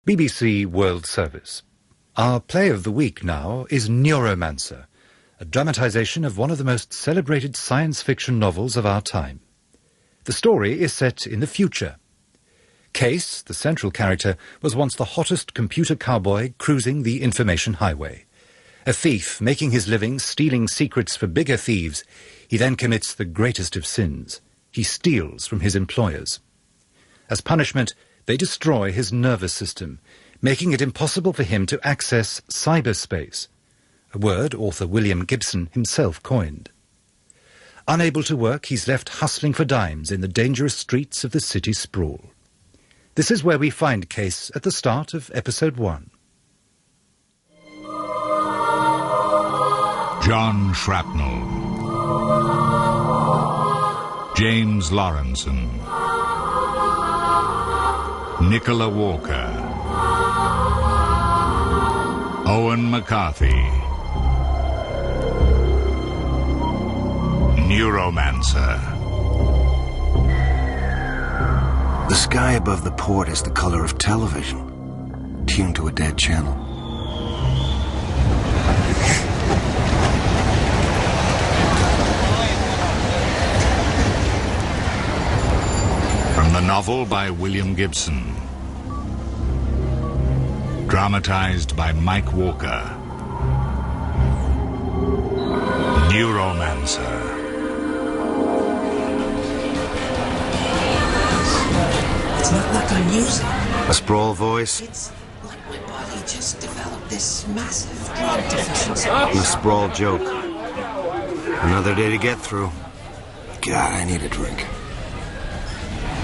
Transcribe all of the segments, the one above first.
BBC World Service. Our play of the week now is Neuromancer, a dramatisation of one of the most celebrated science fiction novels of our time. The story is set in the future. Case, the central character, was once the hottest computer cowboy cruising the information highway. A thief making his living stealing secrets for bigger thieves, he then commits the greatest of sins. He steals from his employers. As punishment, they destroy his nervous system, making it impossible for him to access cyberspace, a word author William Gibson himself coined. Unable to work, he's left hustling for dimes in the dangerous streets of the city sprawl. This is where we find Case at the start of episode 1. John Shrapnel, James Lawrenson, Nicola Walker, Owen McCarthy, Neuromancer. The sky above the port is the color of television, tuned to a dead channel. From the novel by William Gibson, dramatized by Mike Walker, Neuromancer. It's not like I'm using A sprawl voice? It's like my body just developed this massive drug deficiency. A sprawl joke. Another day to get through. God, I need a drink.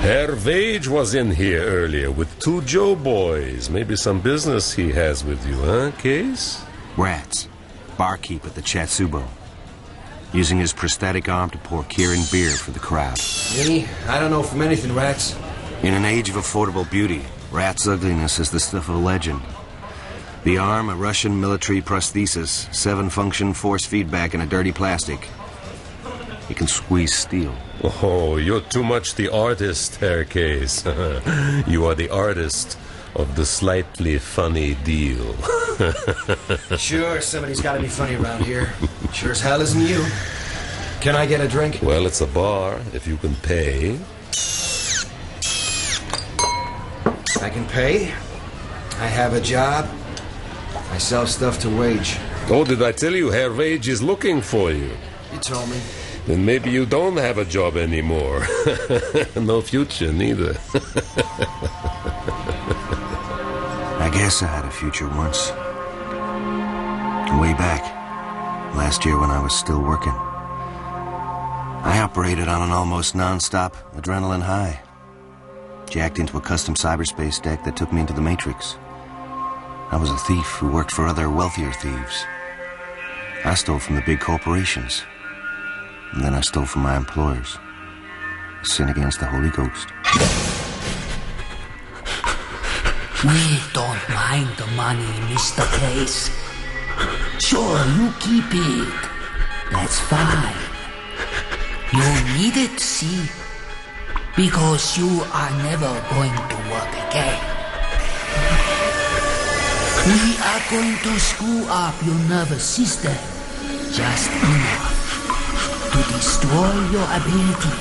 Herr Wage was in here earlier with 2 Joe boys. Maybe some business he has with you, huh, Case? Rats. Barkeep at the Chatsubo. Using his prosthetic arm to pour Kirin beer for the crowd. Me? I don't know from anything, Rats. In an age of affordable beauty, Rat's ugliness is the stuff of legend. The arm, a Russian military prosthesis, 7-function force feedback in a dirty plastic. He can squeeze steel. Oh, you're too much the artist, Herr Case. You are the artist of the slightly funny deal. Sure, somebody's got to be funny around here. Sure as hell isn't you. Can I get a drink? Well, it's a bar, if you can pay. I can pay. I have a job. I sell stuff to Wage. Oh, did I tell you Herr Wage is looking for you? You told me. Then maybe you don't have a job anymore. No future, neither. I guess I had a future once. Way back. Last year when I was still working. I operated on an almost non-stop adrenaline high. Jacked into a custom cyberspace deck that took me into the Matrix. I was a thief who worked for other wealthier thieves. I stole from the big corporations. And then I stole from my employers. A sin against the Holy Ghost. We don't mind the money, Mr. Case. Sure, you keep it. That's fine. You need it, see? Because you are never going to work again. We are going to screw up your nervous system just enough to destroy your ability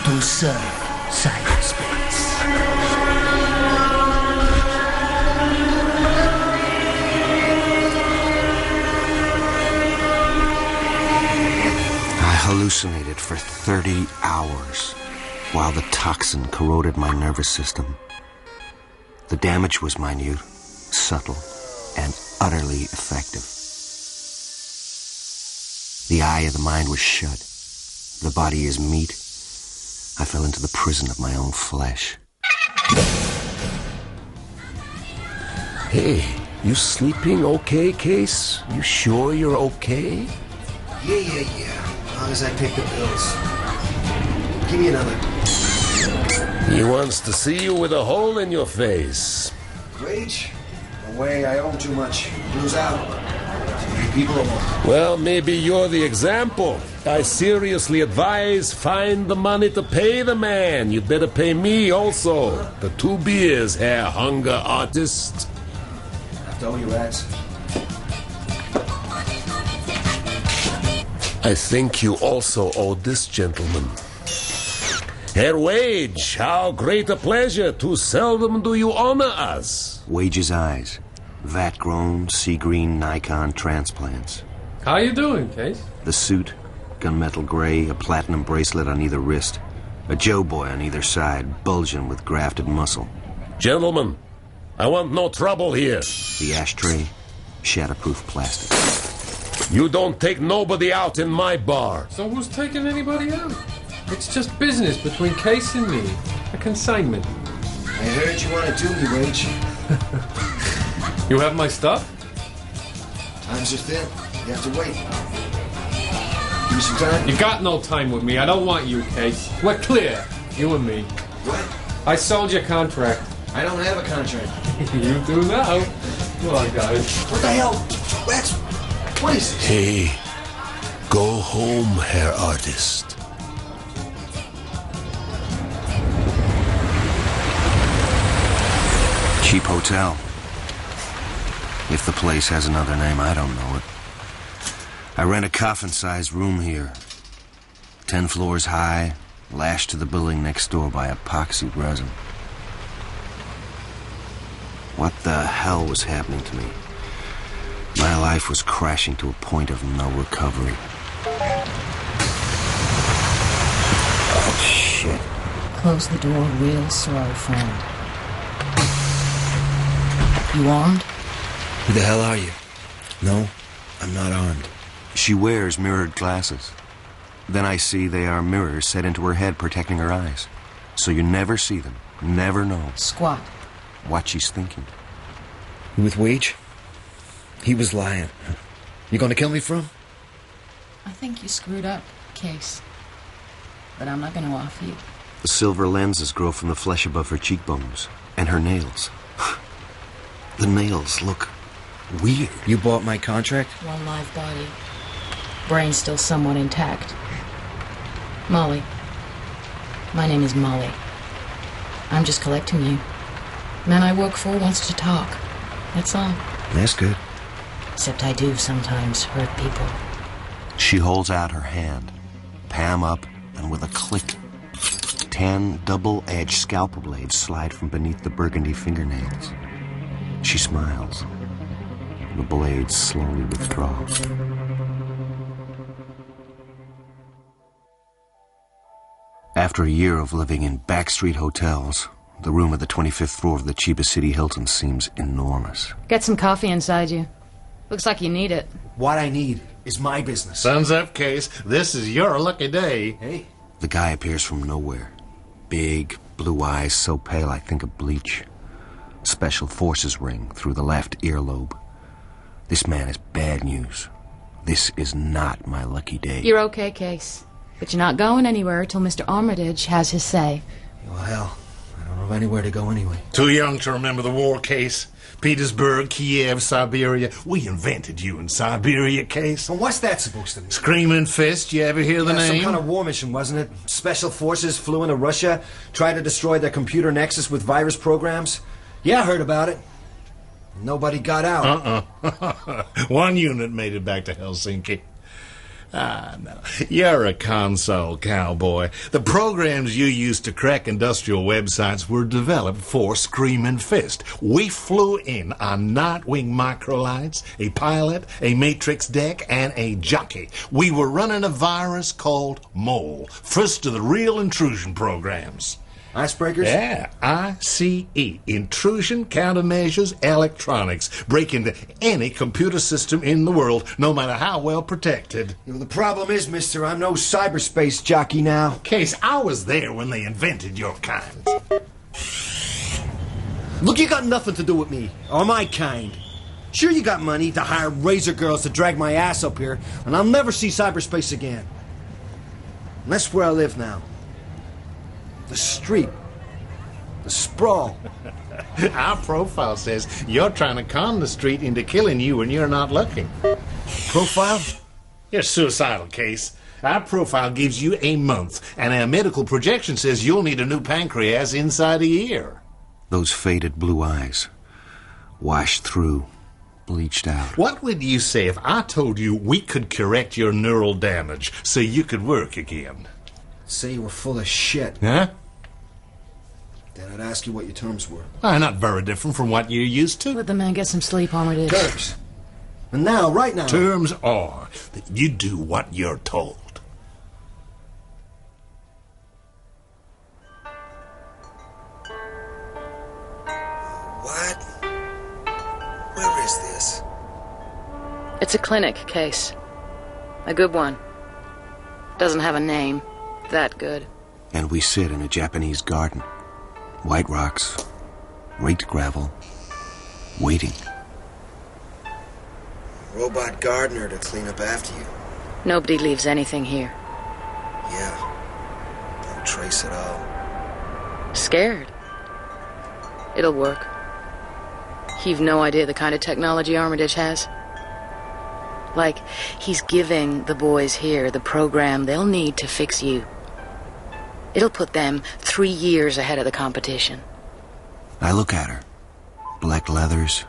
to serve cyberspace. I hallucinated for 30 hours while the toxin corroded my nervous system. The damage was minute, subtle, and utterly effective. The eye of the mind was shut. The body is meat. I fell into the prison of my own flesh. Hey, you sleeping okay, Case? You sure you're okay? Yeah. As long as I pay the bills. Give me another. He wants to see you with a hole in your face. Wage? No way, I owe him too much. Blues out. people that won't. Well, maybe you're the example. I seriously advise find the money to pay the man. You'd better pay me also. The 2 beers, Herr Hunger Artist. After all your ads. I think you also owe this gentleman. Herr Wage, how great a pleasure. Too seldom do you honor us. Wage's eyes. Vat-grown, sea-green Nikon transplants. How you doing, Case? The suit, gunmetal gray, a platinum bracelet on either wrist. A Joe boy on either side, bulging with grafted muscle. Gentlemen, I want no trouble here. The ashtray, shatterproof plastic. You don't take nobody out in my bar. So who's taking anybody out? It's just business between Case and me. A consignment. I heard you want to do me, Wage. You have my stuff? Times are thin. You have to wait. Give me some time. You got no time with me. I don't want you, Case. We're clear. You and me. What? I sold your contract. I don't have a contract. You do now. Come on, guys. What the hell? Rex, what is this? Hey, go home, Herr Artist. Cheap hotel. If the place has another name, I don't know it. I rent a coffin-sized room here. 10 floors high, lashed to the building next door by epoxy resin. What the hell was happening to me? My life was crashing to a point of no recovery. Oh, shit. Close the door real slow, friend. You armed? Who the hell are you? No, I'm not armed. She wears mirrored glasses. Then I see they are mirrors set into her head protecting her eyes. So you never see them, never know Squat. what she's thinking. You with Wage? He was lying. You gonna kill me for him? I think you screwed up, Case. But I'm not gonna off you. The silver lenses grow from the flesh above her cheekbones. And her nails. The nails look weird. You bought my contract? One live body. Brain still somewhat intact. Molly. My name is Molly. I'm just collecting you. Man I work for wants to talk. That's all. That's good. Except I do sometimes hurt people. She holds out her hand, palm up, and with a click, 10 double-edged scalpel blades slide from beneath the burgundy fingernails. She smiles. The blades slowly withdraw. After a year of living in backstreet hotels, the room at the 25th floor of the Chiba City Hilton seems enormous. Get some coffee inside you. Looks like you need it. What I need is my business. Sun's up, Case. This is your lucky day. Hey? The guy appears from nowhere. Big, blue eyes so pale I think of bleach. Special forces ring through the left earlobe. This man is bad news. This is not my lucky day. You're okay, Case. But you're not going anywhere till Mr. Armitage has his say. Well, hell, I don't know anywhere to go anyway. Too young to remember the war, Case. Petersburg, Kiev, Siberia. We invented you in Siberia, Case. Well, what's that supposed to mean? Screaming Fist, you ever hear the name? Some kind of war mission, wasn't it? Special forces flew into Russia, tried to destroy their computer nexus with virus programs. Yeah, I heard about it. Nobody got out. One unit made it back to Helsinki. Ah, no. You're a console cowboy. The programs you used to crack industrial websites were developed for Screamin' Fist. We flew in on Nightwing microlights, a pilot, a matrix deck, and a jockey. We were running a virus called Mole. First of the real intrusion programs. Icebreakers? Yeah, ICE. Intrusion, countermeasures, electronics. Break into any computer system in the world, no matter how well protected. You know, the problem is, mister, I'm no cyberspace jockey now. Case, I was there when they invented your kind. Look, you got nothing to do with me, or my kind. Sure, you got money to hire razor girls to drag my ass up here, and I'll never see cyberspace again. And that's where I live now. The street. The sprawl. Our profile says you're trying to con the street into killing you when you're not looking. Profile? You're suicidal, Case. Our profile gives you a month, and our medical projection says you'll need a new pancreas inside a year. Those faded blue eyes. Washed through. Bleached out. What would you say if I told you we could correct your neural damage so you could work again? Say you were full of shit. Huh? Then I'd ask you what your terms were. Not very different from what you're used to. Let the man get some sleep, Armitage. Terms. And now, right now... Terms are that you do what you're told. What? Where is this? It's a clinic, Case. A good one. Doesn't have a name. That good. And we sit in a Japanese garden. White rocks. Raked gravel. Waiting. Robot gardener to clean up after you. Nobody leaves anything here. Yeah. No trace at all. Scared. It'll work. You've no idea the kind of technology Armitage has. Like, he's giving the boys here the program they'll need to fix you. It'll put them 3 years ahead of the competition. I look at her. Black leathers,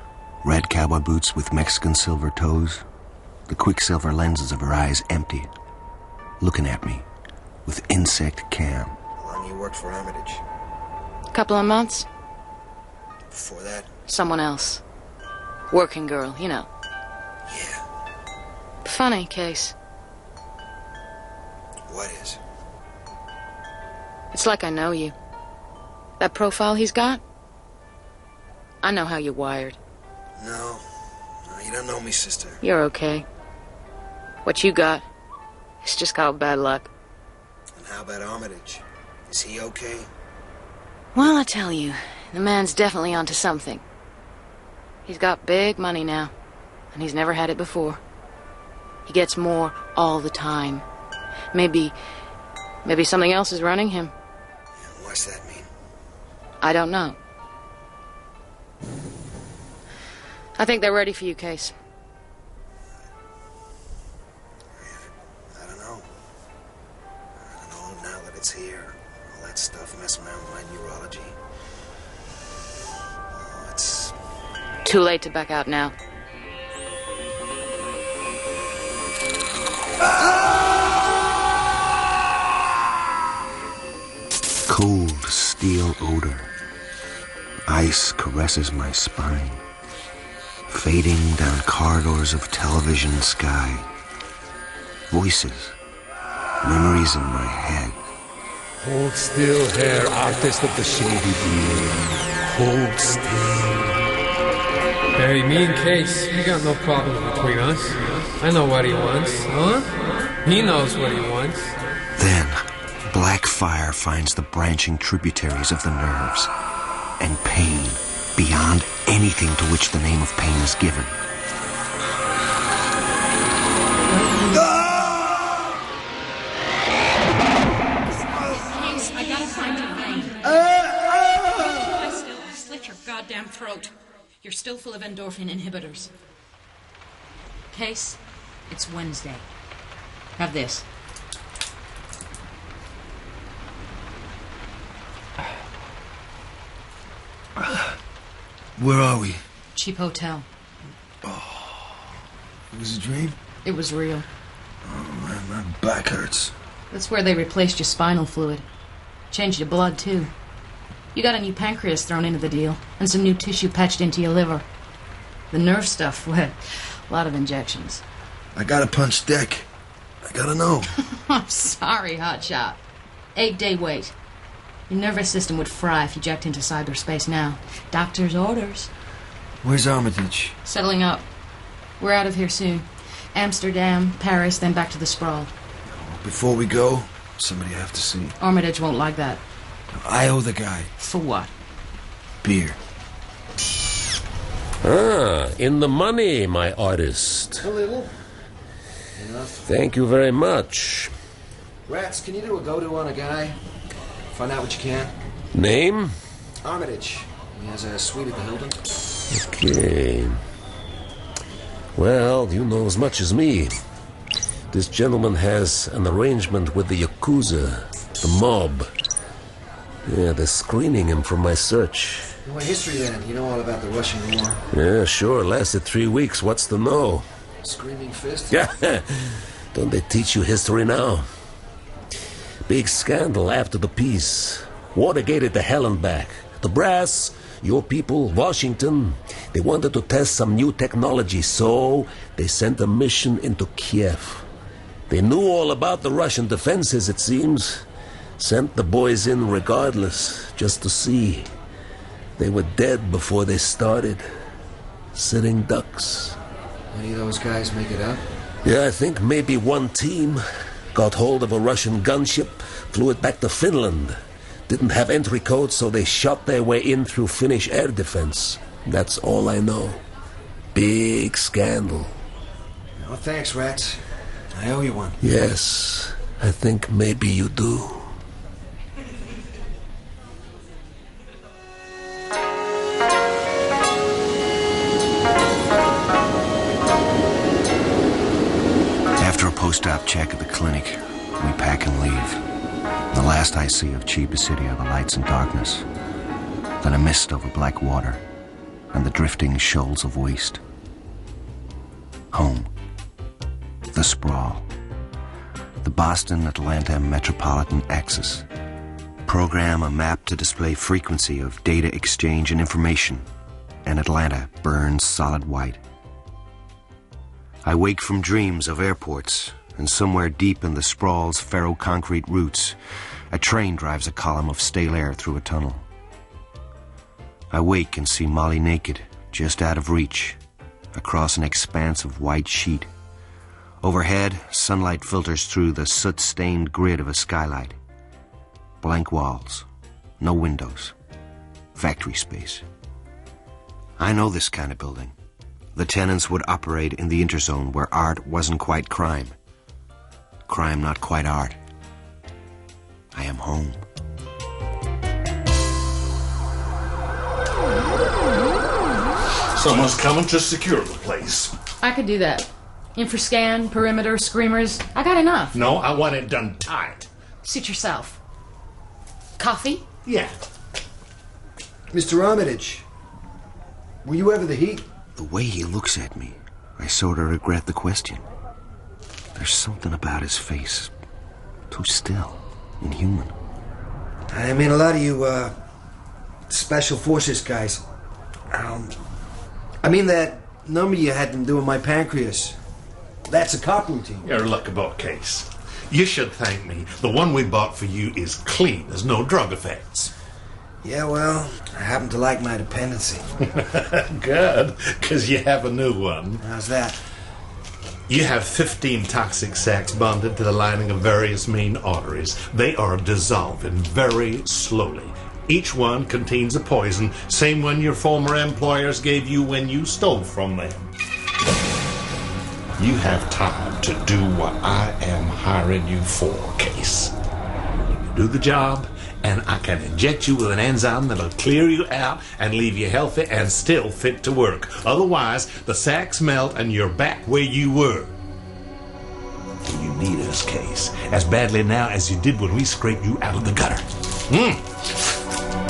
red cowboy boots with Mexican silver toes, the quicksilver lenses of her eyes empty, looking at me with insect cam. How long you worked for Armitage? Couple of months. Before that? Someone else. Working girl, you know. Yeah. Funny, Case. What is? It's like I know you. That profile he's got? I know how you're wired. No, you don't know me, sister. You're okay. What you got is just called bad luck. And how about Armitage? Is he okay? Well, I tell you, the man's definitely onto something. He's got big money now, and he's never had it before. He gets more all the time. Maybe something else is running him. What's that mean? I don't know. I think they're ready for you, Case. I don't know. Now that it's here. All that stuff messing around with my neurology. Oh, it's... Too late to back out now. Cold steel odor. Ice caresses my spine. Fading down corridors of television sky. Voices. Memories in my head. Hold still, Herr Artist of the Shady Beard. Hold still. Hey, me and Case, we got no problems between us. I know what he wants, huh? He knows what he wants. Then, black fire finds the branching tributaries of the nerves. And pain beyond anything to which the name of pain is given. Case, I gotta find your vein. Lie still, slit your goddamn throat. You're still full of endorphin inhibitors. Case, it's Wednesday. Have this. Where are we? Cheap hotel. It was a dream? It was real. Oh, man, my back hurts. That's where they replaced your spinal fluid. Changed your blood, too. You got a new pancreas thrown into the deal, and some new tissue patched into your liver. The nerve stuff, well, a lot of injections. I gotta punch deck. I gotta know. I'm sorry, hotshot. 8-day wait. Your nervous system would fry if you jacked into cyberspace now. Doctor's orders. Where's Armitage? Settling up. We're out of here soon. Amsterdam, Paris, then back to the sprawl. Before we go, somebody I have to see. Armitage won't like that. I owe the guy. For what? Beer. In the money, my artist. A little. Enough. Thank you very much. Rats, can you do a go-to on a guy? Find out what you can. Name? Armitage. He has a suite at the Hilton. Okay. Well, you know as much as me. This gentleman has an arrangement with the Yakuza, the mob. Yeah, they're screening him from my search. What history then? You know all about the Russian war. Yeah, sure. Lasted 3 weeks. What's to know? Screaming fist? Yeah. Don't they teach you history now? Big scandal after the peace. Watergated to hell and back. The brass, your people, Washington, they wanted to test some new technology, so they sent a mission into Kiev. They knew all about the Russian defenses, it seems. Sent the boys in regardless, just to see. They were dead before they started. Sitting ducks. Any of those guys make it up? Yeah, I think maybe one team got hold of a Russian gunship, flew it back to Finland. Didn't have entry codes, so they shot their way in through Finnish air defense. That's all I know. Big scandal. Oh, thanks, Rats. I owe you one. Yes, I think maybe you do. After a post-op check at the clinic, we pack and leave. The last I see of Chiba City are the lights and darkness, then a mist over black water, and the drifting shoals of waste. Home. The sprawl. The Boston-Atlanta Metropolitan Axis. Program a map to display frequency of data exchange and information, and Atlanta burns solid white. I wake from dreams of airports, and somewhere deep in the sprawl's ferro-concrete roots, a train drives a column of stale air through a tunnel. I wake and see Molly naked, just out of reach, across an expanse of white sheet. Overhead, sunlight filters through the soot-stained grid of a skylight. Blank walls, no windows, factory space. I know this kind of building. The tenants would operate in the interzone where art wasn't quite crime. Crime not quite art. I am home. Someone's coming to secure the place. I could do that. Infrascan, perimeter, screamers. I got enough. No, I want it done tight. Suit yourself. Coffee? Yeah. Mr. Armitage, were you ever the Heat? The way he looks at me, I sort of regret the question. There's something about his face. Too still, inhuman. I mean, a lot of you, Special Forces guys. I mean that number you had them doing my pancreas. That's a cop routine. You're a lucky book case. You should thank me. The one we bought for you is clean. There's no drug effects. Yeah, well, I happen to like my dependency. Good, because you have a new one. How's that? You have 15 toxic sacs bonded to the lining of various main arteries. They are dissolving very slowly. Each one contains a poison, same one your former employers gave you when you stole from them. You have time to do what I am hiring you for, Case. You do the job, and I can inject you with an enzyme that'll clear you out and leave you healthy and still fit to work. Otherwise, the sacs melt and you're back where you were. You need us, Case, as badly now as you did when we scraped you out of the gutter.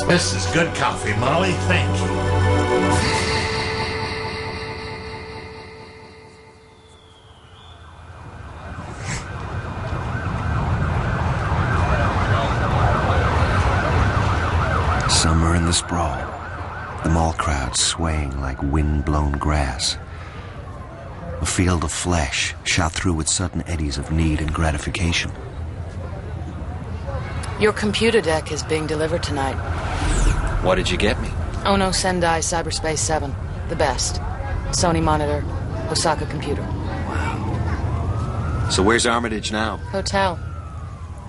This is good coffee, Molly. Thank you. Somewhere in the sprawl, the mall crowd swaying like wind-blown grass. A field of flesh shot through with sudden eddies of need and gratification. Your computer deck is being delivered tonight. What did you get me? Ono Sendai Cyberspace 7. The best. Sony monitor. Osaka computer. Wow. So where's Armitage now? Hotel.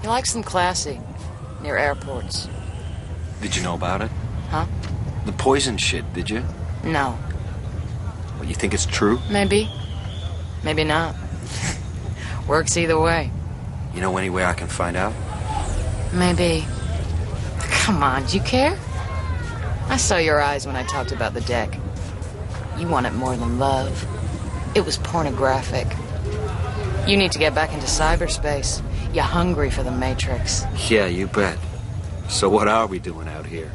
He likes them classy. Near airports. Did you know about it? Huh? The poison shit, did you? No. Well, you think it's true? Maybe. Maybe not. Works either way. You know any way I can find out? Maybe. Come on, do you care? I saw your eyes when I talked about the deck. You want it more than love. It was pornographic. You need to get back into cyberspace. You're hungry for the Matrix. Yeah, you bet. So what are we doing out here?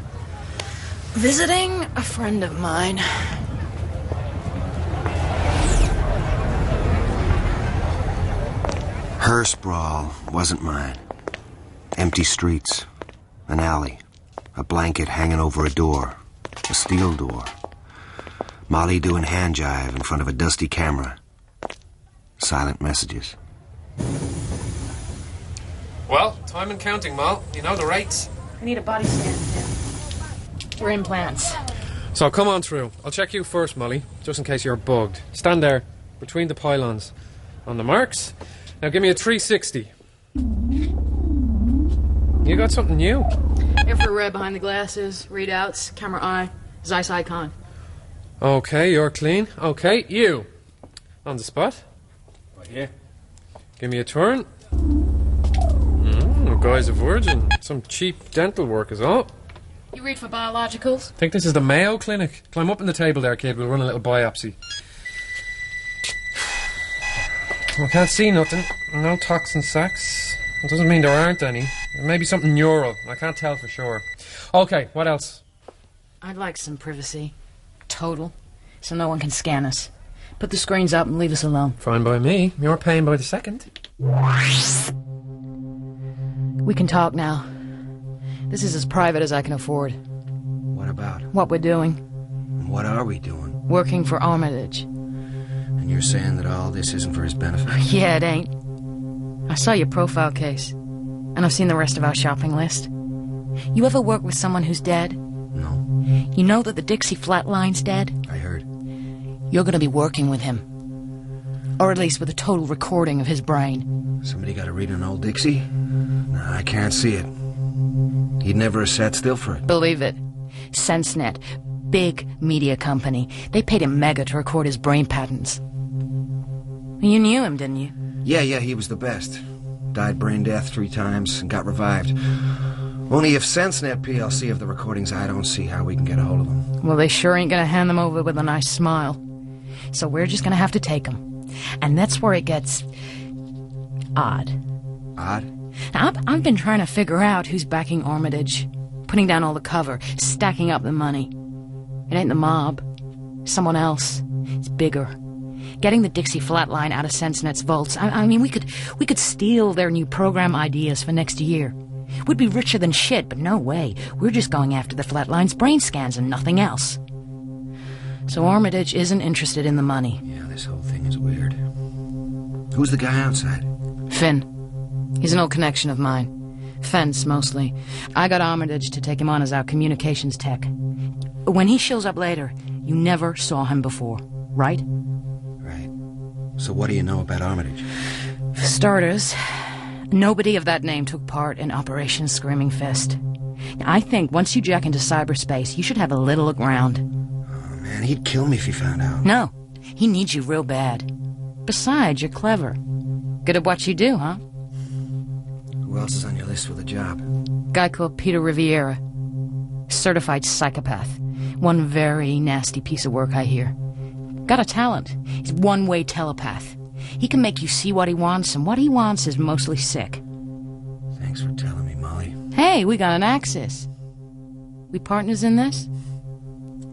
Visiting a friend of mine. Her sprawl wasn't mine. Empty streets, an alley, a blanket hanging over a door, a steel door. Molly doing hand jive in front of a dusty camera. Silent messages. Well, time and counting, Mal. You know the rates. I need a body scan. For implants. So come on through. I'll check you first, Molly, just in case you're bugged. Stand there, between the pylons. On the marks. Now give me a 360. You got something new. Infrared behind the glasses, readouts, camera eye, Zeiss icon. Okay, you're clean. Okay, you. On the spot. Right here. Give me a turn. Guy's a virgin. Some cheap dental work is all. You read for biologicals? Think this is the Mayo Clinic? Climb up on the table there, kid. We'll run a little biopsy. I can't see nothing. No toxin sacs. It doesn't mean there aren't any. There may be something neural. I can't tell for sure. Okay, what else? I'd like some privacy. Total. So no one can scan us. Put the screens up and leave us alone. Fine by me. You're paying by the second. We can talk now. This is as private as I can afford. What about? What we're doing. What are we doing? Working for Armitage. And you're saying that all this isn't for his benefit? Yeah, it ain't. I saw your profile case. And I've seen the rest of our shopping list. You ever work with someone who's dead? No. You know that the Dixie Flatline's dead? I heard. You're gonna be working with him. Or at least with a total recording of his brain. Somebody got to read an old Dixie? No, I can't see it. He'd never have sat still for it. Believe it. SenseNet. Big media company. They paid him mega to record his brain patterns. You knew him, didn't you? Yeah, he was the best. Died brain death 3 times and got revived. Only if SenseNet PLC have the recordings, I don't see how we can get a hold of them. Well, they sure ain't gonna hand them over with a nice smile. So we're just gonna have to take them. And that's where it gets odd. Odd? Now, I've been trying to figure out who's backing Armitage, putting down all the cover, stacking up the money. It ain't the mob. Someone else. It's bigger. Getting the Dixie Flatline out of SenseNet's vaults. I mean, we could steal their new program ideas for next year. We'd be richer than shit, but no way. We're just going after the Flatline's brain scans and nothing else. So Armitage isn't interested in the money. Yeah, this whole thing is weird. Who's the guy outside? Finn. He's an old connection of mine. Fence, mostly. I got Armitage to take him on as our communications tech. When he shows up later, you never saw him before, right? Right. So what do you know about Armitage? For starters, nobody of that name took part in Operation Screaming Fist. I think once you jack into cyberspace, you should have a little look round. Oh, man, he'd kill me if he found out. No, he needs you real bad. Besides, you're clever. Good at what you do, huh? Who else is on your list with a job? Guy called Peter Riviera. Certified psychopath. One very nasty piece of work, I hear. Got a talent. He's one-way telepath. He can make you see what he wants, and what he wants is mostly sick. Thanks for telling me, Molly. Hey, we got an axis. We partners in this?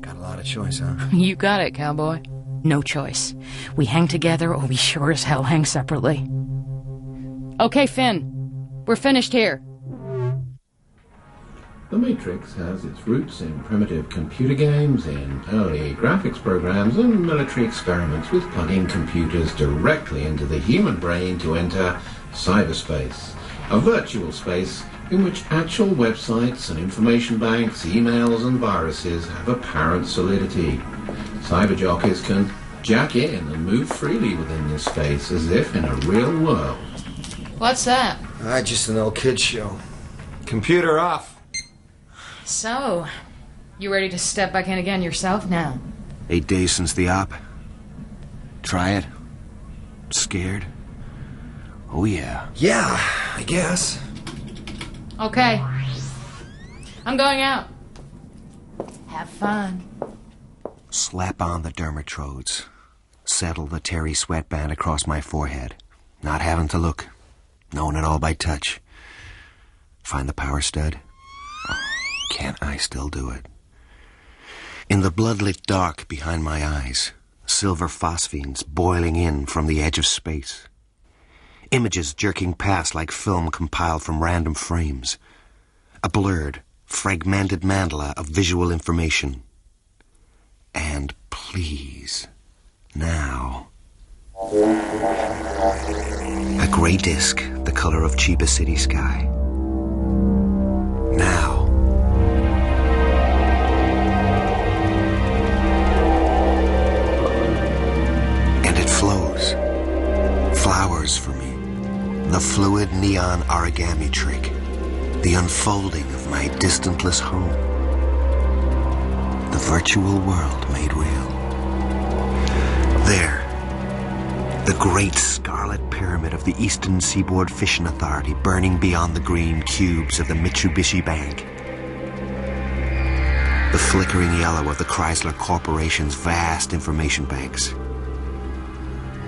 Got a lot of choice, huh? You got it, cowboy. No choice. We hang together, or we sure as hell hang separately. Okay, Finn. We're finished here. The Matrix has its roots in primitive computer games, in early graphics programs, and military experiments with plugging computers directly into the human brain to enter cyberspace, a virtual space in which actual websites and information banks, emails and viruses have apparent solidity. Cyber jockeys can jack in and move freely within this space as if in a real world. What's that? Just an old kid's show. Computer off. So, you ready to step back in again yourself now? 8 days since the op. Try it. Scared? Oh, yeah. Yeah, I guess. Okay. I'm going out. Have fun. Slap on the dermatrodes. settle the terry sweatband across my forehead, not having to look, knowing it all by touch. Find the power stud? Can't I still do it? In the bloodlit dark behind my eyes, silver phosphenes boiling in from the edge of space. Images jerking past like film compiled from random frames. A blurred, fragmented mandala of visual information. And please, now. A gray disk, the color of Chiba City sky. Now. And it flows. Flowers for me. The fluid neon origami trick. The unfolding of my distantless home. The virtual world made real. There, the great scarlet pyramid of the Eastern Seaboard Fishing Authority burning beyond the green cubes of the Mitsubishi Bank. The flickering yellow of the Chrysler Corporation's vast information banks.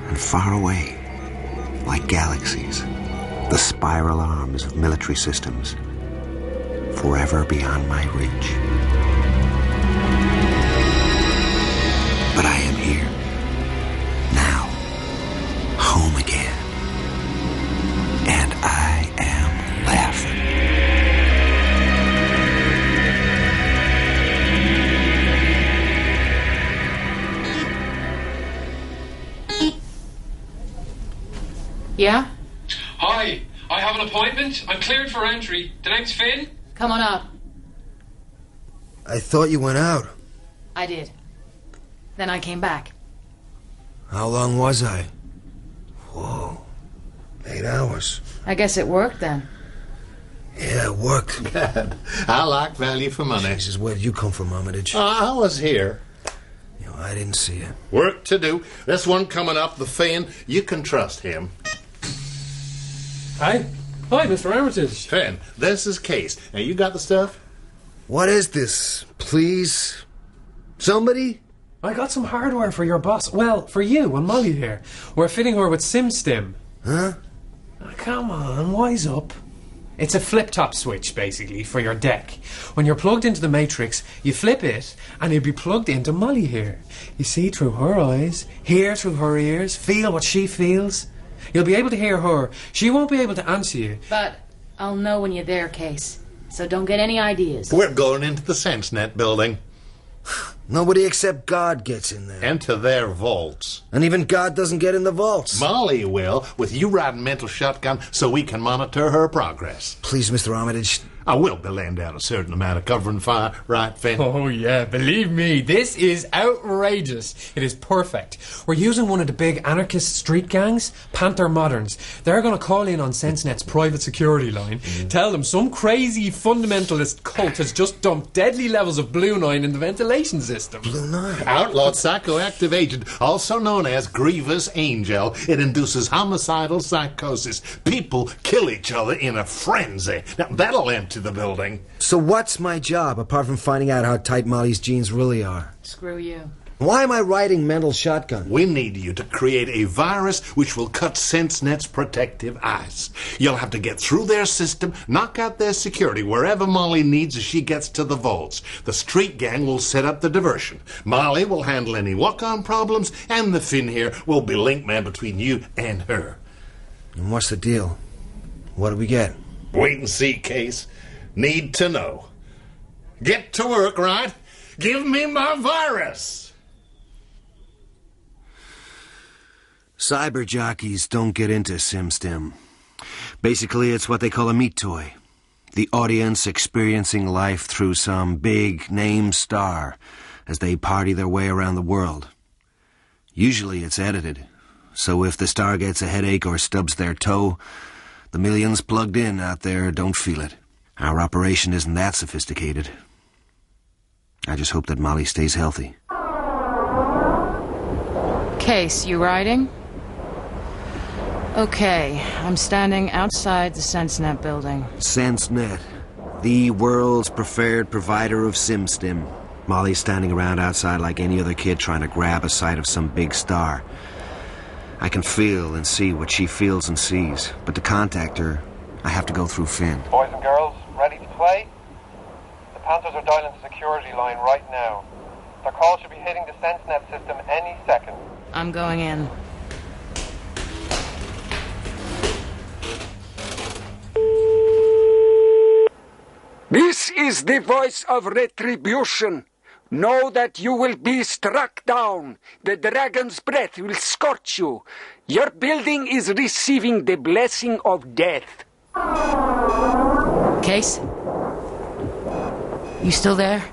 And far away, like galaxies, the spiral arms of military systems, forever beyond my reach. But I am here, now, home again, and I am left. Yeah? Hi, I have an appointment. I'm cleared for entry. The name's Finn. Come on up. I thought you went out. I did. Then I came back. How long was I? Whoa. 8 hours. I guess it worked then. Yeah, it worked. I like value for money. Jesus, where did you come from, Armitage? I was here. You know, I didn't see it. Work to do. This one coming up, the Finn, you can trust him. Hi. Hi, Mr. Armitage. Finn, this is Case. Now, you got the stuff? What is this? Please? Somebody? I got some hardware for your boss. Well, for you and Molly here. We're fitting her with SimStim. Huh? Oh, come on, wise up. It's a flip-top switch, basically, for your deck. When you're plugged into the Matrix, you flip it, and you'll be plugged into Molly here. You see through her eyes, hear through her ears, feel what she feels. You'll be able to hear her. She won't be able to answer you. But I'll know when you're there, Case. So don't get any ideas. We're going into the SenseNet building. Nobody except God gets in there. Into their vaults. And even God doesn't get in the vaults. Molly will, with you riding mental shotgun so we can monitor her progress. Please, Mr. Armitage. I will be laying down a certain amount of covering fire, right, Finn? Oh, yeah, believe me, this is outrageous. It is perfect. We're using one of the big anarchist street gangs, Panther Moderns. They're going to call in on SenseNet's private security line, tell them some crazy fundamentalist cult has just dumped deadly levels of Blue 9 in the ventilation system. Blue 9? Outlawed psychoactive agent, also known as Grievous Angel. It induces homicidal psychosis. People kill each other in a frenzy. Now, that'll empty the building. So what's my job, apart from finding out how tight Molly's jeans really are? Screw you. Why am I riding mental shotgun? We need you to create a virus which will cut SenseNet's protective ice. You'll have to get through their system, knock out their security wherever Molly needs as she gets to the vaults. The street gang will set up the diversion. Molly will handle any walk-on problems, and the Finn here will be link man between you and her. And what's the deal? What do we get? Wait and see, Case. Need to know. Get to work, right? Give me my virus! Cyber jockeys don't get into SimStim. Basically, it's what they call a meat toy. The audience experiencing life through some big name star as they party their way around the world. Usually it's edited, so if the star gets a headache or stubs their toe, the millions plugged in out there don't feel it. Our operation isn't that sophisticated. I just hope that Molly stays healthy. Case, you riding? Okay, I'm standing outside the SenseNet building. SenseNet, the world's preferred provider of SimStim. Molly's standing around outside like any other kid trying to grab a sight of some big star. I can feel and see what she feels and sees, but to contact her, I have to go through Finn. Boys and girls, ready to play? The Panthers are dialing the security line right now. Their call should be hitting the SenseNet system any second. I'm going in. This is the voice of retribution. Know that you will be struck down. The dragon's breath will scorch you. Your building is receiving the blessing of death. Case? You still there?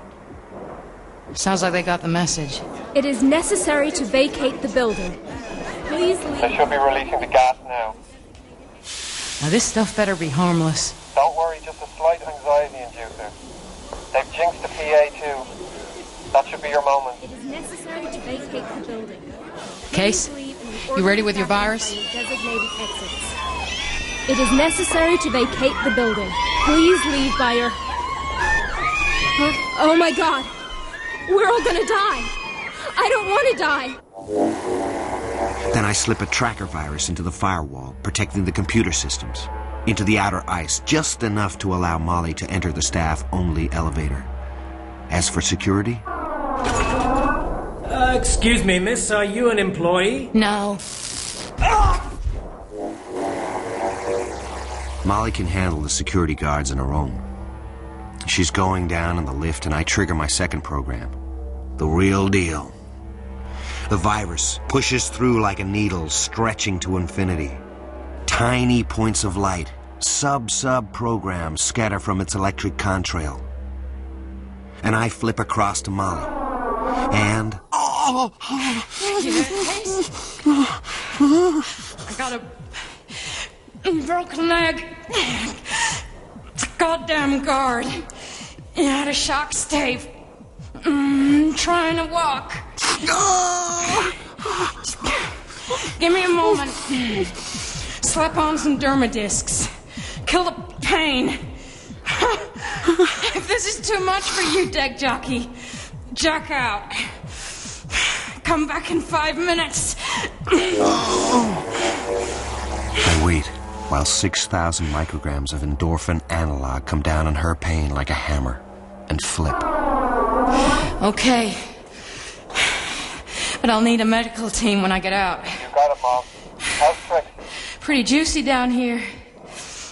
Sounds like they got the message. It is necessary to vacate the building. Please leave. They should be releasing the gas now. Now this stuff better be harmless. Don't worry, just a slight anxiety inducer. They've jinxed the PA too. That should be your moment. It is necessary to vacate the building. Case, you ready with your virus? Designated exits. It is necessary to vacate the building. Please leave by your... Oh my God! We're all gonna die! I don't want to die! Then I slip a tracker virus into the firewall, protecting the computer systems. Into the outer ice, just enough to allow Molly to enter the staff-only elevator. As for security... Excuse me, miss, are you an employee? No. Molly can handle the security guards on her own. She's going down in the lift and I trigger my second program. The real deal. The virus pushes through like a needle, stretching to infinity. Tiny points of light, sub-sub programs scatter from its electric contrail. And I flip across to Molly. And... I got a broken leg. Goddamn guard. He had a shock stave. Trying to walk. Give me a moment. Slap on some dermadiscs. Kill the pain. If this is too much for you, deck jockey, jack out. Come back in 5 minutes. I wait while 6,000 micrograms of endorphin analog come down on her pain like a hammer and flip. Okay. But I'll need a medical team when I get out. You got it, Mom. How's Trixie? Pretty juicy down here.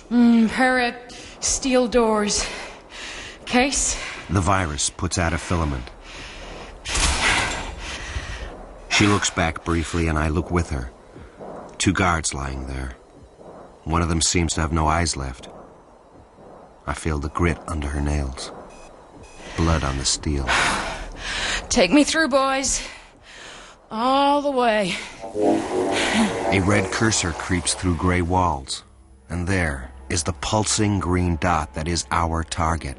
Pair of steel doors. Case? The virus puts out a filament. She looks back briefly and I look with her. 2 guards lying there. One of them seems to have no eyes left. I feel the grit under her nails. Blood on the steel. Take me through, boys. All the way. A red cursor creeps through gray walls. And there is the pulsing green dot that is our target.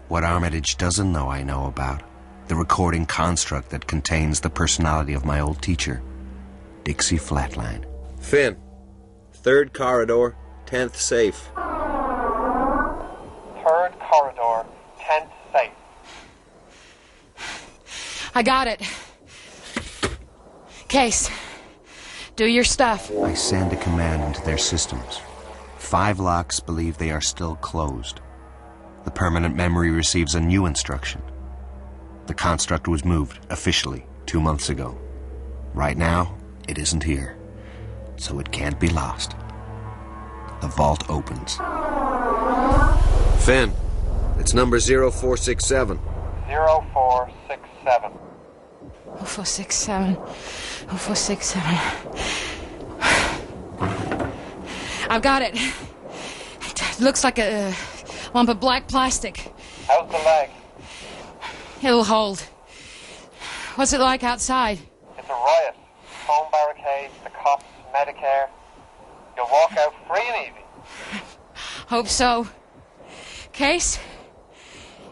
What Armitage doesn't know I know about. The recording construct that contains the personality of my old teacher, Dixie Flatline. Finn, 3rd corridor, 10th safe. 3rd corridor, 10th safe. I got it. Case, do your stuff. I send a command into their systems. 5 locks believe they are still closed. The permanent memory receives a new instruction. The construct was moved, officially, 2 months ago. Right now, it isn't here, so it can't be lost. The vault opens. Finn, it's number 0467. 0467. 0467. 0467. I've got it. It looks like a lump of black plastic. How's the leg? It'll hold. What's it like outside? It's a riot. Phone barricades, the cops, Medicare. You'll walk out free and easy. Hope so. Case,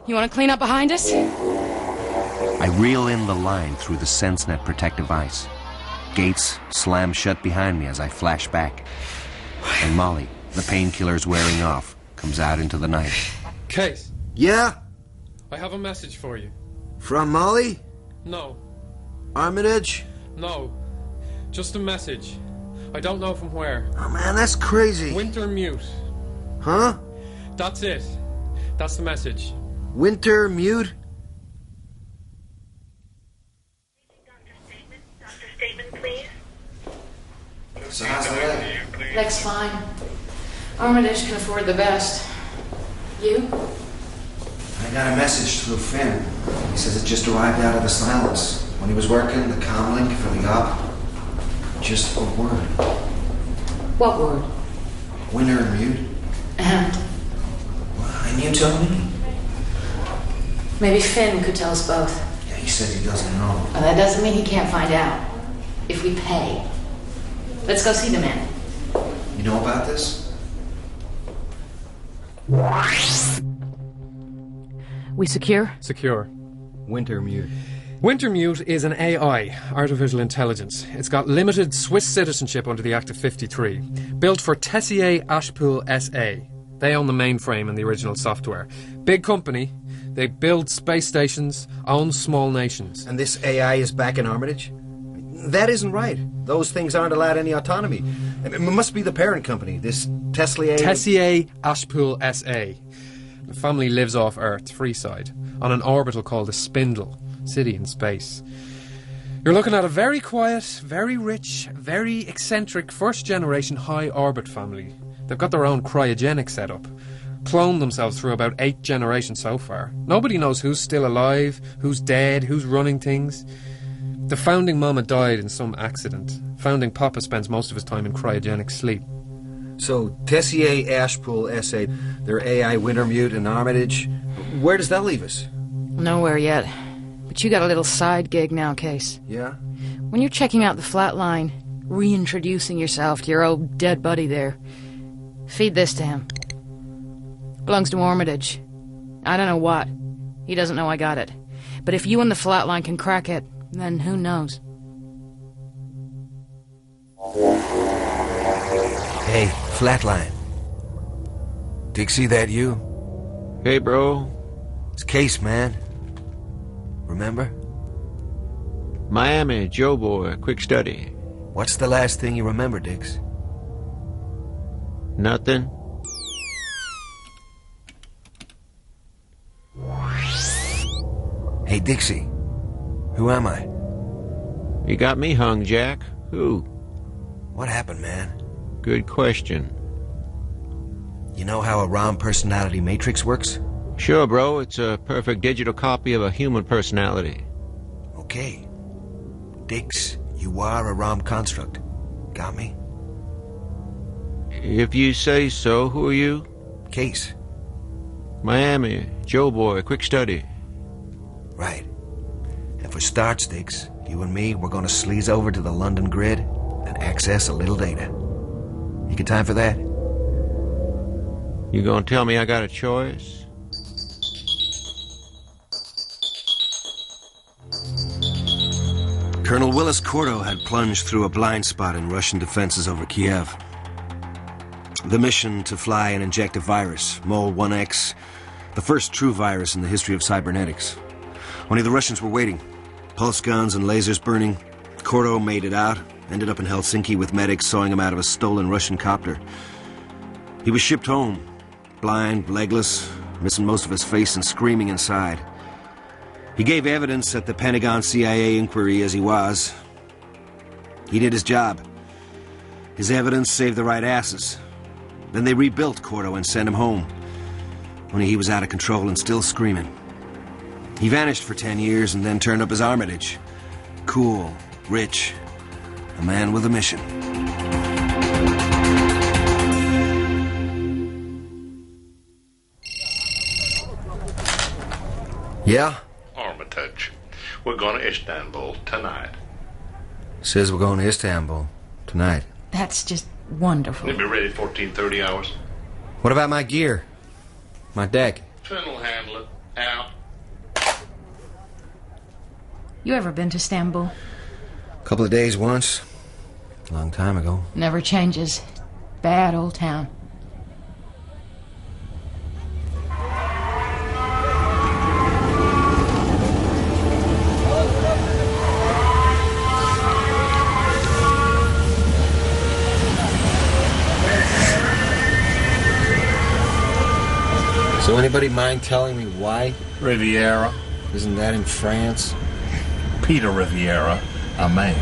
you want to clean up behind us? I reel in the line through the SenseNet protective ice. Gates slam shut behind me as I flash back. And Molly, the painkiller's wearing off, comes out into the night. Case. Yeah? I have a message for you. From Molly? No. Armitage? No. Just a message. I don't know from where. Oh, man, that's crazy. Winter mute. Huh? That's it. That's the message. Winter mute? So how's the leg? Leg's fine. Armitage can afford the best. You? I got a message through Finn. He says it just arrived out of the silence. When he was working, the comm link for the op. Just a word. What word? Winter mute. And? And you tell me? Maybe Finn could tell us both. Yeah, he said he doesn't know. Well, that doesn't mean he can't find out. If we pay. Let's go see the man. You know about this? We secure? Secure. Wintermute. Wintermute is an AI, artificial intelligence. It's got limited Swiss citizenship under the Act of 53. Built for Tessier Ashpool SA. They own the mainframe and the original software. Big company. They build space stations, own small nations. And this AI is back in Armitage? That isn't right. Those things aren't allowed any autonomy. It must be the parent company, this Tessier Ashpool SA. The family lives off Earth, Freeside, on an orbital called a spindle, city in space. You're looking at a very quiet, very rich, very eccentric first-generation high-orbit family. They've got their own cryogenic setup. Cloned themselves through about 8 generations so far. Nobody knows who's still alive, who's dead, who's running things. The founding mama died in some accident. Founding papa spends most of his time in cryogenic sleep. So, Tessier Ashpool SA, their AI Wintermute in Armitage. Where does that leave us? Nowhere yet. But you got a little side gig now, Case. Yeah? When you're checking out the flat line, reintroducing yourself to your old dead buddy there, feed this to him. Belongs to Armitage. I don't know what. He doesn't know I got it. But if you and the flat line can crack it, then who knows? Hey, Flatline. Dixie, that you? Hey, bro. It's Case, man. Remember? Miami, Joe Boy, quick study. What's the last thing you remember, Dix? Nothing. Hey, Dixie. Who am I? You got me hung, Jack. Who? What happened, man? Good question. You know how a ROM personality matrix works? Sure, bro. It's a perfect digital copy of a human personality. Okay. Dix, you are a ROM construct. Got me? If you say so, who are you? Case. Miami, Joe Boy, quick study. Right. And for starts, Dix, you and me, we're gonna sleaze over to the London grid and access a little data. You got time for that? You gonna tell me I got a choice? Colonel Willis Cordo had plunged through a blind spot in Russian defenses over Kiev. The mission to fly and inject a virus, Mole 1X, the first true virus in the history of cybernetics. Only the Russians were waiting. Pulse guns and lasers burning. Cordo made it out, ended up in Helsinki with medics sawing him out of a stolen Russian copter. He was shipped home, blind, legless, missing most of his face and screaming inside. He gave evidence at the Pentagon CIA inquiry as he was. He did his job. His evidence saved the right asses. Then they rebuilt Cordo and sent him home. Only he was out of control and still screaming. He vanished for 10 years and then turned up as Armitage. Cool, rich, a man with a mission. Yeah? Armitage. We're going to Istanbul tonight. Says we're going to Istanbul tonight. That's just wonderful. We'll be ready 14-30 hours. What about my gear? My deck? Finn will handle it. Out. You ever been to Istanbul? Couple of days once. Long time ago. Never changes. Bad old town. anybody mind telling me why? Riviera. Isn't that in France? Peter Riviera, a man.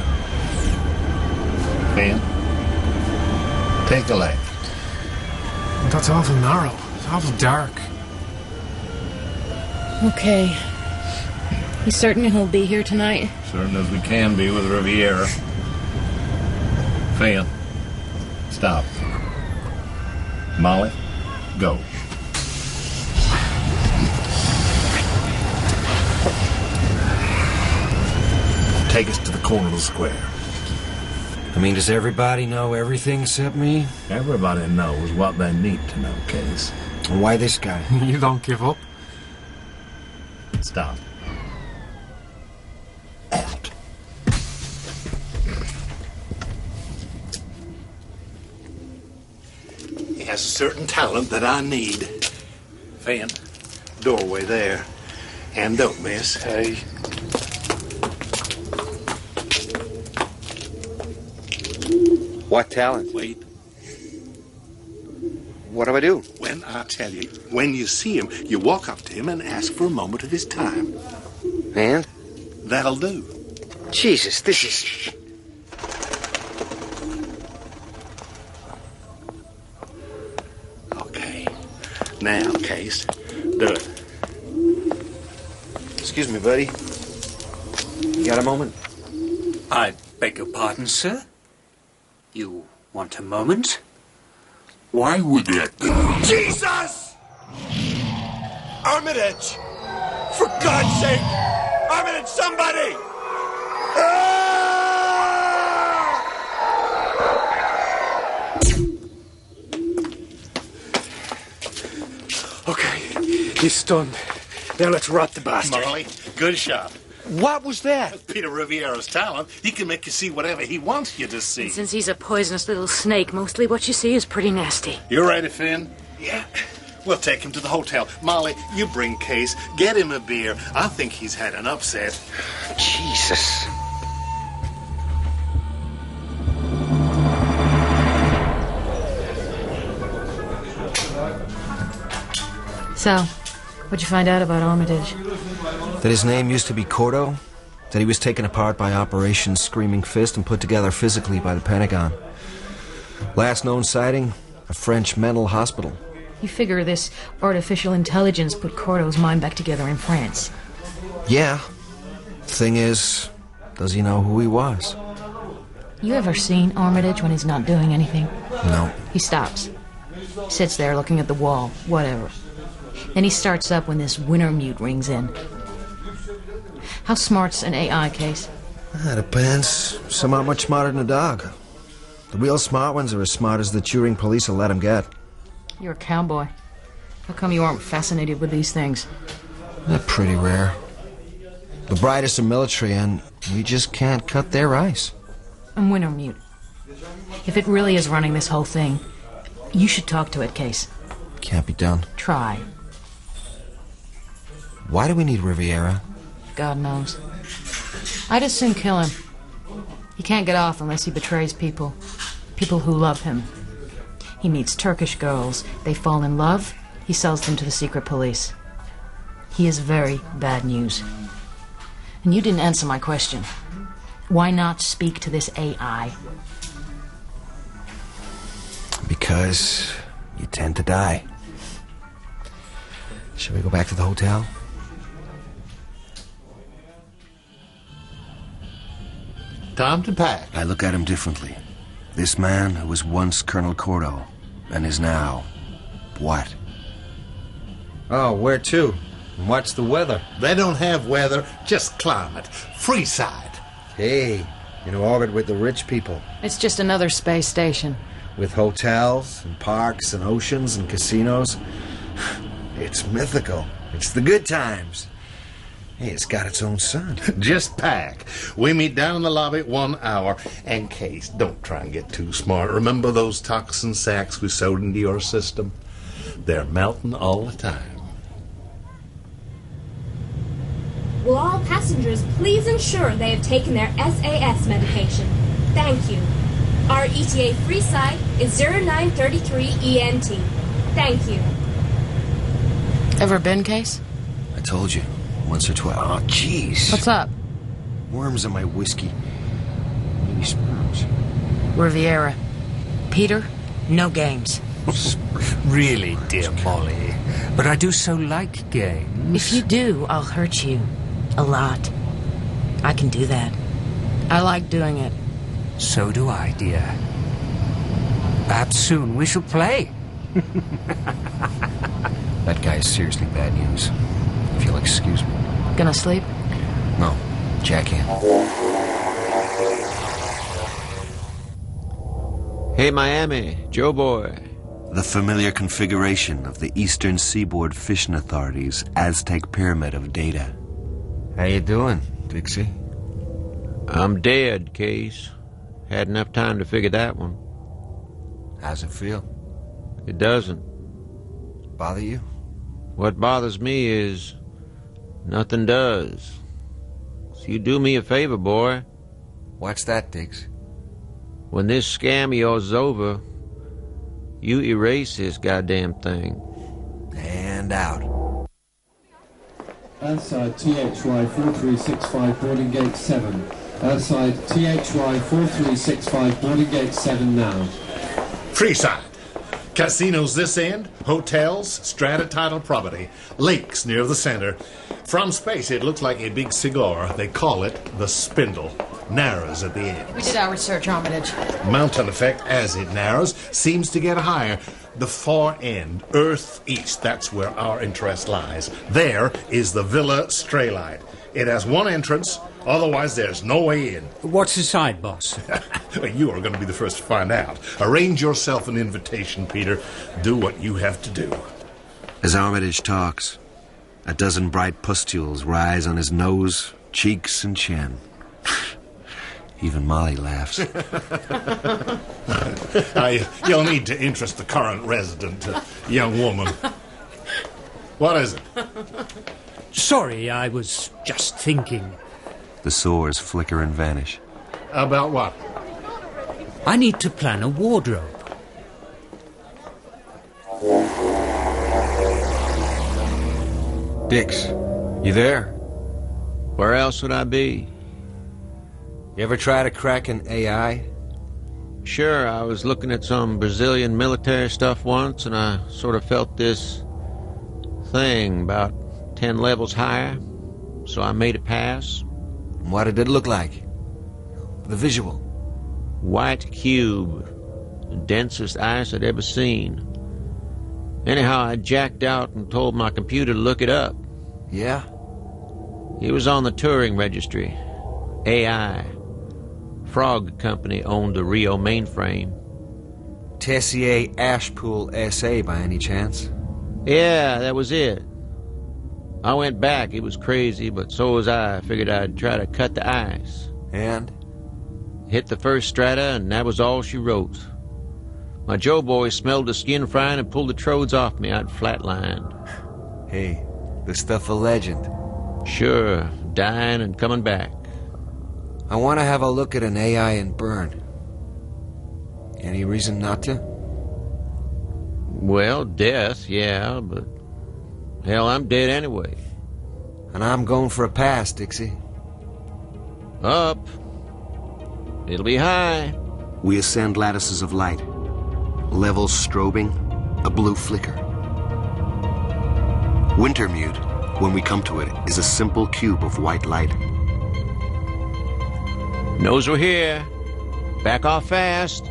Ben, take a left. That's awful narrow. It's awful dark. Okay. You certain he'll be here tonight? Certain as we can be with Riviera. Fan, stop. Molly, go. Take us to the corner of the square. I mean, does everybody know everything except me? Everybody knows what they need to know, Case. Why this guy? You don't give up. Stop. Out. He has a certain talent that I need. Fan, doorway there. And don't miss. Hey. What talent? Wait. What do I do? When I tell you, when you see him, you walk up to him and ask for a moment of his time. And? That'll do. Jesus, this is... Okay. Now, Case, do it. Excuse me, buddy. You got a moment? I beg your pardon, sir? You want a moment? Why would that be? Jesus! Armitage! For God's sake! Armitage, somebody! Okay, he's stunned. Now let's rot the bastard. Molly, good shot. What was that? Peter Riviera's talent. He can make you see whatever he wants you to see. And since he's a poisonous little snake, mostly what you see is pretty nasty. You ready, Finn? Yeah. We'll take him to the hotel. Molly, you bring Case. Get him a beer. I think he's had an upset. Jesus. So, what'd you find out about Armitage? That his name used to be Cordo? That he was taken apart by Operation Screaming Fist and put together physically by the Pentagon. Last known sighting, a French mental hospital. You figure this artificial intelligence put Cordo's mind back together in France. Yeah. Thing is, does he know who he was? You ever seen Armitage when he's not doing anything? No. He stops. Sits there looking at the wall, whatever. Then he starts up when this winter mute rings in. How smart's an AI, Case? That depends. Some aren't much smarter than a dog. The real smart ones are as smart as the Turing police will let them get. You're a cowboy. How come you aren't fascinated with these things? They're pretty rare. The brightest are military, and we just can't cut their ice. I'm winter mute. If it really is running this whole thing, you should talk to it, Case. Can't be done. Try. Why do we need Riviera? God knows. I'd as soon kill him. He can't get off unless he betrays people. People who love him. He meets Turkish girls. They fall in love. He sells them to the secret police. He is very bad news. And you didn't answer my question. Why not speak to this AI? Because you tend to die. Shall we go back to the hotel? Time to pack. I look at him differently. This man who was once Colonel Cordo and is now... what? Oh, where to? And what's the weather? They don't have weather, just climate. Freeside. Hey, in orbit with the rich people. It's just another space station. With hotels and parks and oceans and casinos. It's mythical. It's the good times. Hey, it's got its own sun. Just pack. We meet down in the lobby 1 hour. And Case, don't try and get too smart. Remember those toxin sacks we sewed into your system? They're melting all the time. Will all passengers please ensure they have taken their SAS medication? Thank you. Our ETA free side is 0933 ENT. Thank you. Ever been, Case? I told you, once or twice. Oh, jeez. What's up? Worms in my whiskey. Maybe sperms. Riviera. Peter, no games. Really, dear Molly. But I do so like games. If you do, I'll hurt you. A lot. I can do that. I like doing it. So do I, dear. Perhaps soon we shall play. That guy is seriously bad news. If you'll excuse me. Gonna sleep? No, Jack in. Hey, Miami, Joe Boy. The familiar configuration of the Eastern Seaboard Fishing Authority's Aztec Pyramid of data. How you doing, Dixie? I'm dead, Case. Had enough time to figure that one. How's it feel? It doesn't. Bother you? What bothers me is nothing does. So you do me a favor, boy. What's that, Diggs? When this scam of yours is over, you erase this goddamn thing. And out. Outside THY 4365 boarding gate 7. Outside THY 4365 boarding gate 7 now. Freeside. Casinos this end, hotels, strata title property, lakes near the center. From space, it looks like a big cigar. They call it the spindle. Narrows at the end. We did our research, Armitage. Mountain effect, as it narrows, seems to get higher. The far end, Earth East, that's where our interest lies. There is the Villa Straylight. It has one entrance, otherwise there's no way in. What's inside, boss? You are going to be the first to find out. Arrange yourself an invitation, Peter. Do what you have to do. As Armitage talks, a dozen bright pustules rise on his nose, cheeks, and chin. Even Molly laughs. You'll need to interest the current resident, young woman. What is it? Sorry, I was just thinking. The sores flicker and vanish. About what? I need to plan a wardrobe. Dix, you there? Where else would I be? You ever try to crack an AI? Sure, I was looking at some Brazilian military stuff once, and I sort of felt this thing about 10 levels higher, so I made it pass. What did it look like? The visual? White cube, the densest ice I'd ever seen. Anyhow, I jacked out and told my computer to look it up. Yeah? It was on the Turing registry. AI. Frog Company owned the Rio mainframe. Tessier Ashpool SA by any chance? Yeah, that was it. I went back. It was crazy, but so was I. Figured I'd try to cut the ice. And? Hit the first strata, and that was all she wrote. My Joe boy smelled the skin frying and pulled the trodes off me. I'd flatlined. Hey, the stuff a legend. Sure, dying and coming back. I want to have a look at an AI in burn. Any reason not to? Well, death, yeah, but hell, I'm dead anyway. And I'm going for a pass, Dixie. Up. It'll be high. We ascend lattices of light. Levels strobing, a blue flicker. Wintermute, when we come to it, is a simple cube of white light. Knows we're here. Back off fast.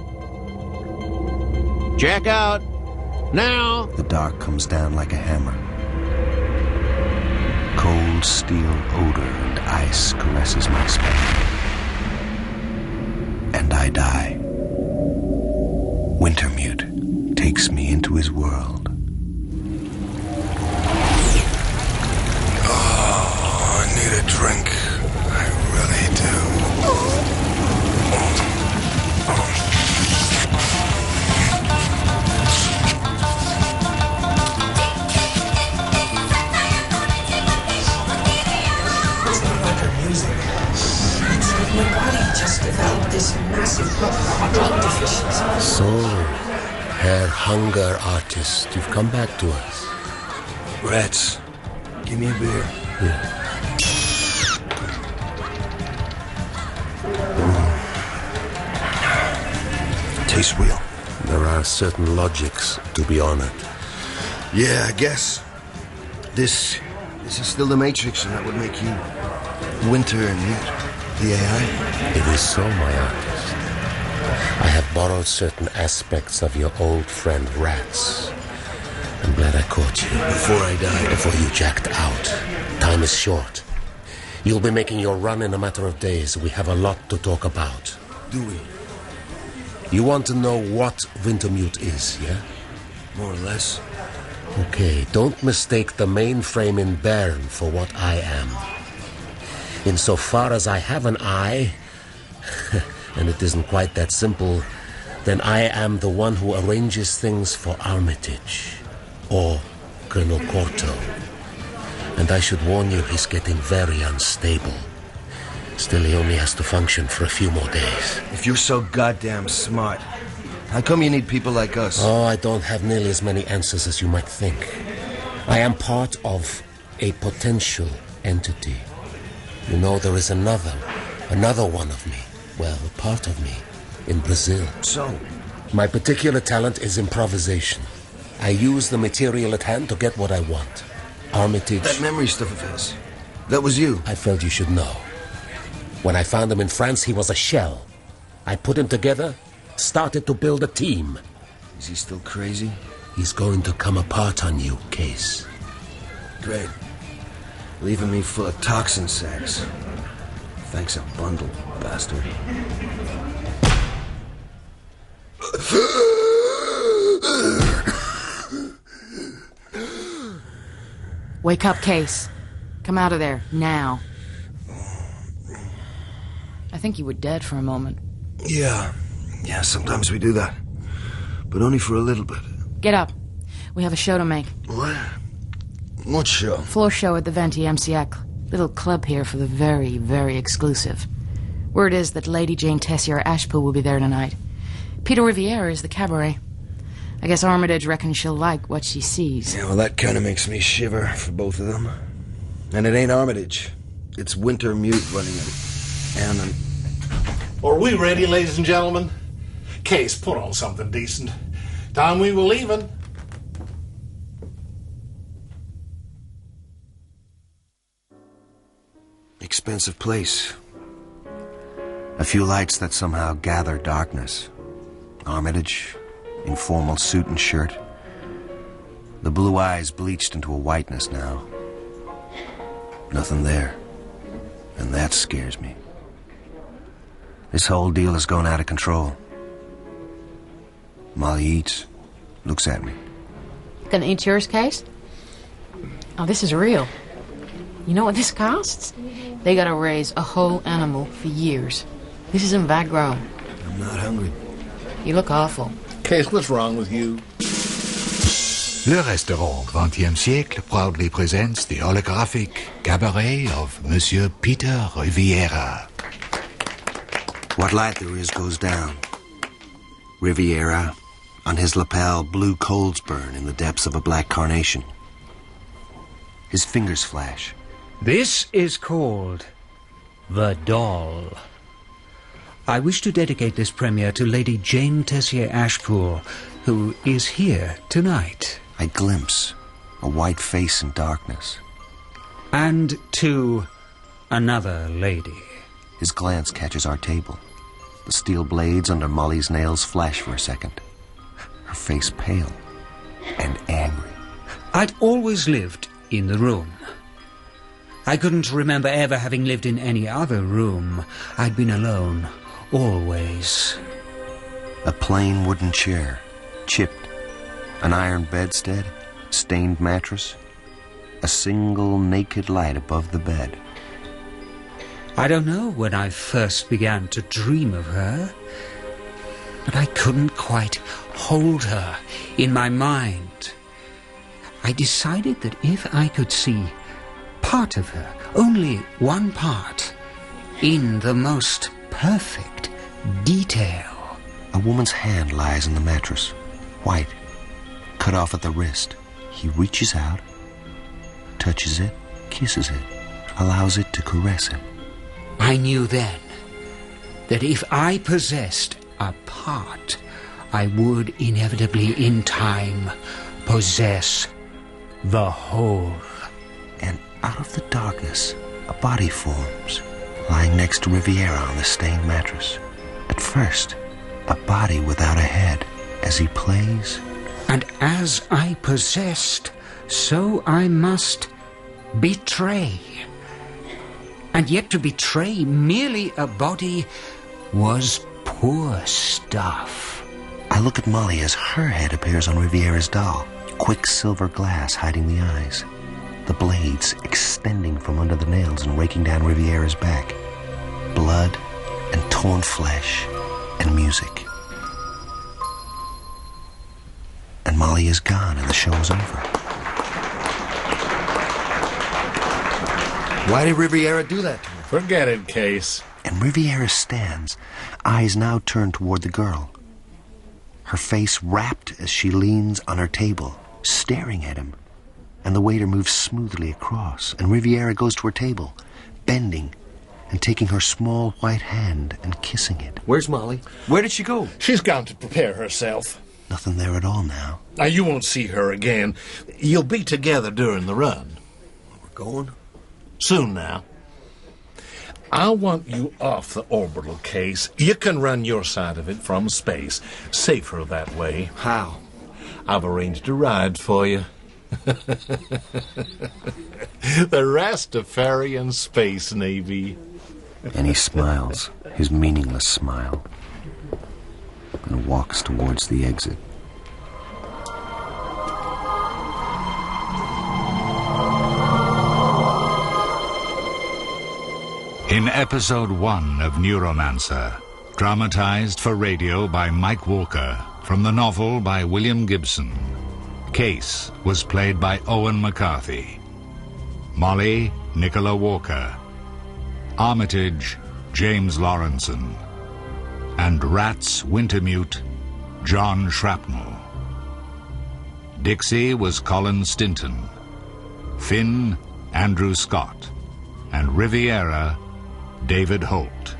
Jack out. Now. The dark comes down like a hammer. Cold steel odor and ice caresses my spine. And I die. Wintermute takes me into his world. Oh, I need a drink. I really do. My body just developed this massive drug deficiency. So, Herr Hunger Artist, you've come back to us. Rats. Give me a beer. Tastes real. There are certain logics to be honored. Yeah, I guess. This is still the Matrix, and that would make you Winter and Newt, the AI? It is so, my artist. I have borrowed certain aspects of your old friend Rats. I'm glad I caught you. Before I died. Before you jacked out. Time is short. You'll be making your run in a matter of days. We have a lot to talk about. Do we? You want to know what Wintermute is, yeah? More or less. Okay, don't mistake the mainframe in Bern for what I am. Insofar as I have an eye, and it isn't quite that simple, then I am the one who arranges things for Armitage, or Colonel Corto. And I should warn you, he's getting very unstable. Still, he only has to function for a few more days. If you're so goddamn smart, how come you need people like us? Oh, I don't have nearly as many answers as you might think. I am part of a potential entity. You know, there is another one of me. Well, a part of me in Brazil. So? My particular talent is improvisation. I use the material at hand to get what I want. Armitage... That memory stuff of his. That was you. I felt you should know. When I found him in France, he was a shell. I put him together, started to build a team. Is he still crazy? He's going to come apart on you, Case. Great. Leaving me full of toxin sacks. Thanks a bundle, bastard. Wake up, Case. Come out of there, now. I think you were dead for a moment. Yeah, sometimes we do that. But only for a little bit. Get up. We have a show to make. What? What show? Floor show at the 20e siècle. Little club here for the very, very exclusive. Word is that Lady Jane Tessier Ashpool will be there tonight. Peter Riviera is the cabaret. I guess Armitage reckons she'll like what she sees. Yeah, well, that kind of makes me shiver for both of them. And it ain't Armitage. It's Wintermute running it. And Are we ready, ladies and gentlemen? Case, put on something decent. Time we were leaving. Expensive place. A few lights that somehow gather darkness. Armitage, informal suit and shirt. The blue eyes bleached into a whiteness now. Nothing there. And that scares me. This whole deal has gone out of control. Molly eats, looks at me. Gonna eat yours, Case? Oh, this is real. You know what this costs? They gotta raise a whole animal for years. This isn't vat grown. I'm not hungry. You look awful. Case, what's wrong with you? Le restaurant 20e siècle proudly presents the holographic cabaret of Monsieur Peter Riviera. What light there is goes down. Riviera, on his lapel, blue coals burn in the depths of a black carnation. His fingers flash. This is called The Doll. I wish to dedicate this premiere to Lady Jane Tessier Ashpool, who is here tonight. I glimpse a white face in darkness. And to another lady. His glance catches our table. The steel blades under Molly's nails flash for a second. Her face pale and angry. I'd always lived in the room. I couldn't remember ever having lived in any other room. I'd been alone, always. A plain wooden chair, chipped. An iron bedstead, stained mattress. A single naked light above the bed. I don't know when I first began to dream of her, but I couldn't quite hold her in my mind. I decided that if I could see part of her, only one part, in the most perfect detail. A woman's hand lies on the mattress, white, cut off at the wrist. He reaches out, touches it, kisses it, allows it to caress him. I knew then that if I possessed a part, I would inevitably in time possess the whole. And out of the darkness, a body forms, lying next to Riviera on the stained mattress. At first, a body without a head, as he plays. And as I possessed, so I must betray. And yet to betray merely a body was poor stuff. I look at Molly as her head appears on Riviera's doll, quicksilver glass hiding the eyes, the blades extending from under the nails and raking down Riviera's back, blood and torn flesh and music. And Molly is gone and the show is over. Why did Riviera do that to me? Forget it, Case. And Riviera stands, eyes now turned toward the girl, her face rapt as she leans on her table, staring at him. And the waiter moves smoothly across, and Riviera goes to her table, bending and taking her small white hand and kissing it. Where's Molly? Where did she go? She's gone to prepare herself. Nothing there at all now. Now, you won't see her again. You'll be together during the run. We're going? Soon now. I want you off the orbital, Case. You can run your side of it from space. Safer that way. How? I've arranged a ride for you. The Rastafarian Space Navy. And he smiles, his meaningless smile, and walks towards the exit. In episode 1 of Neuromancer, dramatized for radio by Mike Walker, from the novel by William Gibson, Case was played by Owen McCarthy. Molly, Nicola Walker. Armitage, James Lawrenson. And Rats Wintermute, John Shrapnel. Dixie was Colin Stinton. Finn, Andrew Scott. And Riviera, David Holt.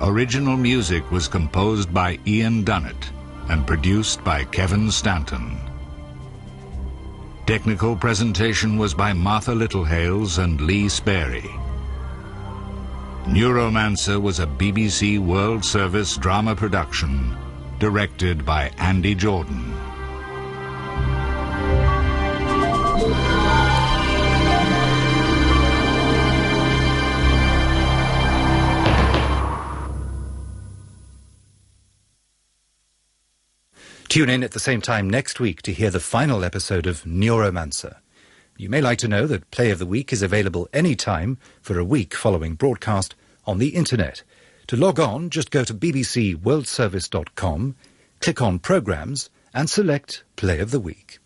Original music was composed by Ian Dunnett and produced by Kevin Stanton. Technical presentation was by Martha Littlehales and Lee Sperry. Neuromancer was a BBC World Service drama production, directed by Andy Jordan. Tune in at the same time next week to hear the final episode of Neuromancer. You may like to know that Play of the Week is available any time for a week following broadcast on the internet. To log on, just go to bbcworldservice.com, click on Programmes and select Play of the Week.